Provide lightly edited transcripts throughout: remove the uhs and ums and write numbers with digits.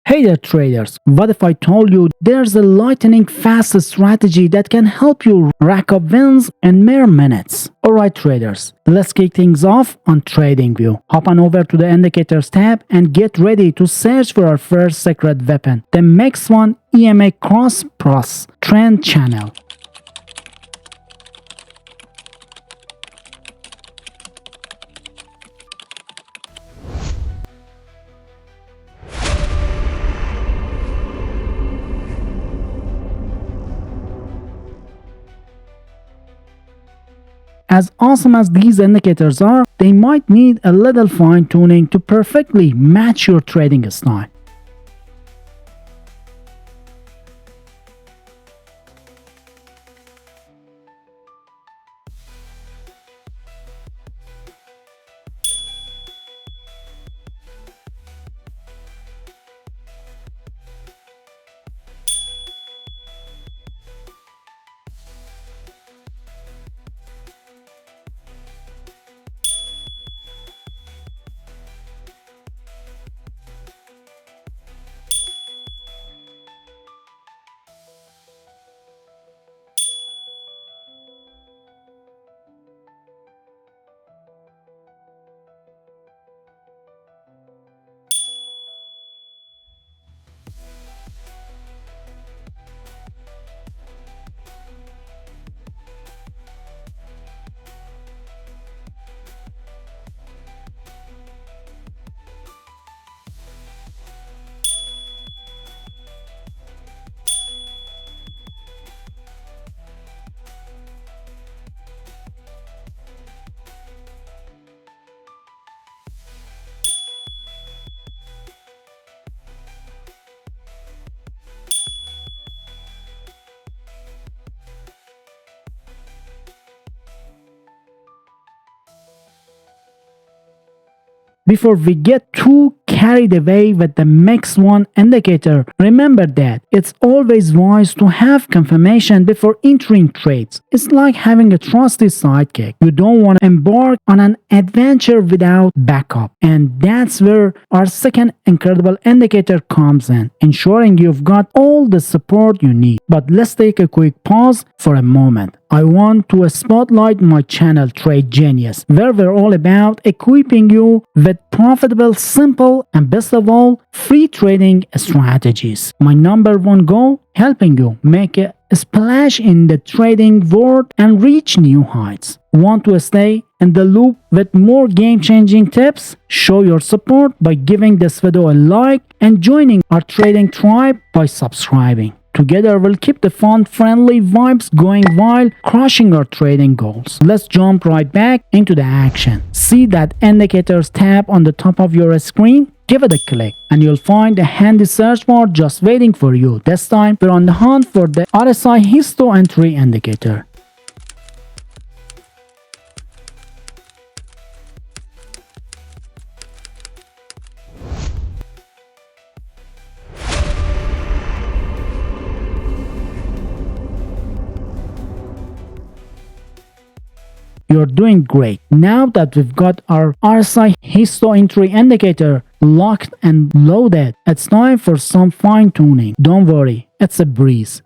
Hey there traders, what if I told you there's a lightning fast strategy that can help you rack up wins in mere minutes? Alright traders, let's kick things off on TradingView. Hop on over to the Indicators tab and get ready to search for our first secret weapon, the MAX1 EMA Cross Plus Trend Channel. As awesome as these indicators are, they might need a little fine-tuning to perfectly match your trading style. Before we get too carried away with the MAX1 indicator, remember that it's always wise to have confirmation before entering trades. It's like having a trusty sidekick. You don't want to embark on an adventure without backup. And that's where our second incredible indicator comes in, ensuring you've got all the support you need. But let's take a quick pause for a moment. I want to spotlight my channel TradeGenius, where we're all about equipping you with profitable, simple, and best of all, free trading strategies. My number one goal, helping you make a splash in the trading world and reach new heights. Want to stay in the loop with more game-changing tips? Show your support by giving this video a like and joining our trading tribe by subscribing. Together, we'll keep the fun-friendly vibes going while crushing our trading goals. Let's jump right back into the action. See that Indicators tab on the top of your screen? Give it a click and you'll find a handy search bar just waiting for you. This time, we're on the hunt for the RSI Histo Entry Indicator. You're doing great. Now that we've got our RSI Histo Entry Indicator locked and loaded, it's time for some fine-tuning. Don't worry, it's a breeze.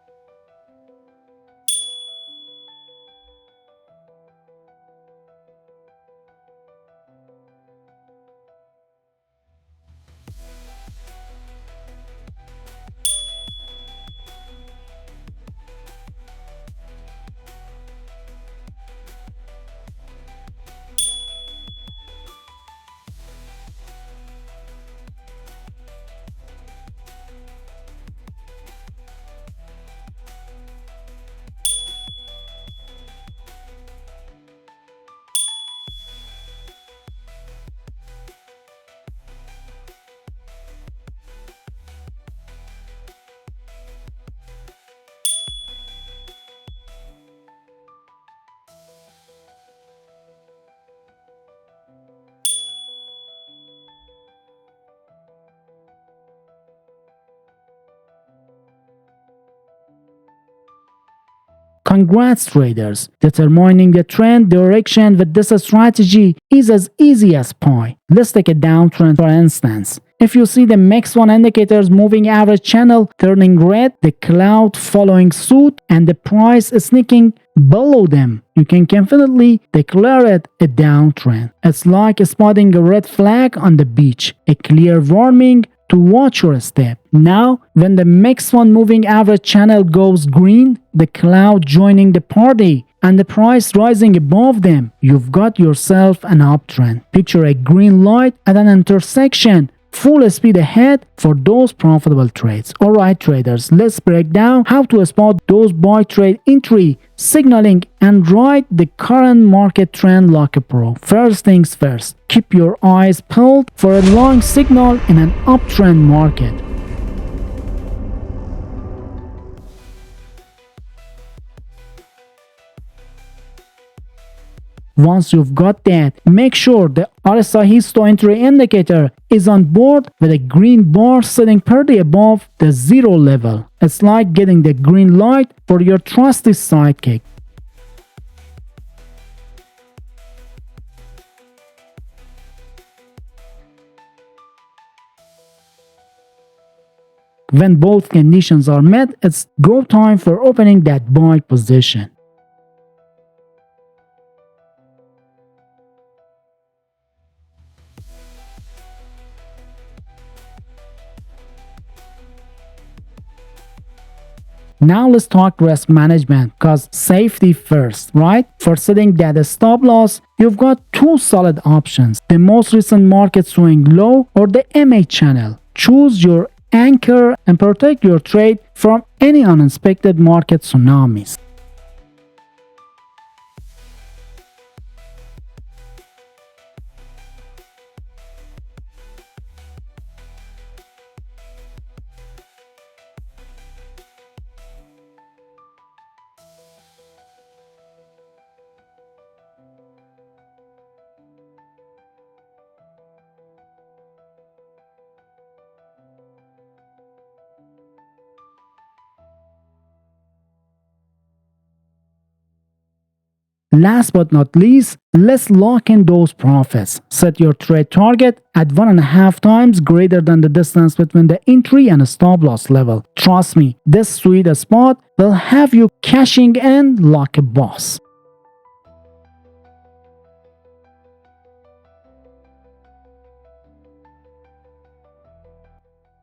Congrats traders! Determining the trend direction with this strategy is as easy as pie. Let's take a downtrend for instance. If you see the MAX1 indicators moving average channel turning red, the cloud following suit, and the price sneaking below them, you can confidently declare it a downtrend. It's like spotting a red flag on the beach, a clear warning to watch your step. Now, when the MAX1 moving average channel goes green, the cloud joining the party, and the price rising above them, you've got yourself an uptrend. Picture a green light at an intersection, full speed ahead for those profitable trades. Alright traders, let's break down how to spot those buy trade entry signaling and ride the current market trend like a pro. First things first, keep your eyes peeled for a long signal in an uptrend market. Once you've got that, make sure the RSI histo entry indicator is on board with a green bar sitting pretty above the zero level. It's like getting the green light for your trusty sidekick. When both conditions are met, it's go time for opening that buy position. Now let's talk risk management, cause safety first, right? For setting that stop loss, you've got two solid options: the most recent market swing low or the MA channel. Choose your anchor and protect your trade from any unexpected market tsunamis. Last but not least, let's lock in those profits. Set your trade target at 1.5 times greater than the distance between the entry and stop loss level. Trust me, this sweet spot will have you cashing in like a boss.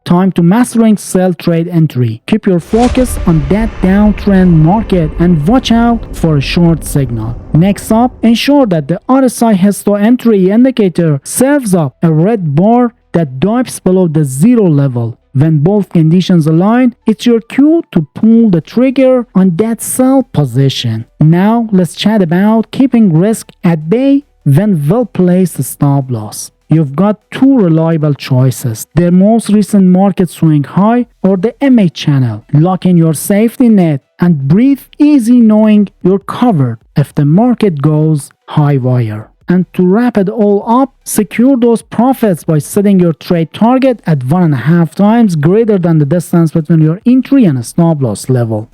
Time to mastering sell trade entry. Keep your focus on that downtrend market and watch out for a short signal. Next up, ensure that the RSI histo entry indicator serves up a red bar that dips below the zero level. When both conditions align, it's your cue to pull the trigger on that sell position. Now let's chat about keeping risk at bay when well-placed stop loss. You've got two reliable choices: the most recent market swing high or the MA channel. Lock in your safety net and breathe easy knowing you're covered if the market goes high wire. And to wrap it all up, secure those profits by setting your trade target at 1.5 times greater than the distance between your entry and stop loss level.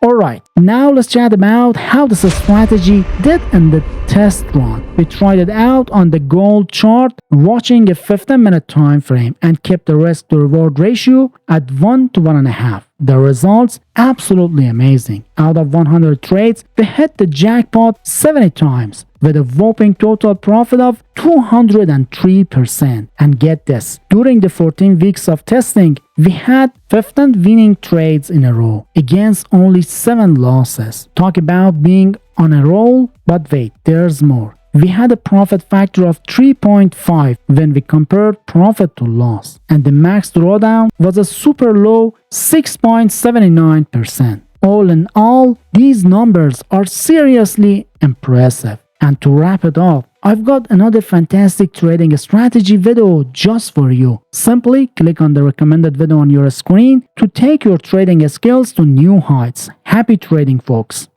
Alright, now let's chat about how this strategy did in the test run. We tried it out on the gold chart, watching a 15-minute time frame, and kept the risk to reward ratio at 1 to 1.5. The results absolutely amazing. Out of 100 trades, we hit the jackpot 70 times with a whopping total profit of 203%. And get this, during the 14 weeks of testing, we had 15 winning trades in a row against only 7 losses. Talk about being on a roll, but wait, there's more. We had a profit factor of 3.5 when we compared profit to loss, and the max drawdown was a super low 6.79%. All in all, these numbers are seriously impressive. And to wrap it up, I've got another fantastic trading strategy video just for you. Simply click on the recommended video on your screen to take your trading skills to new heights. Happy trading, folks!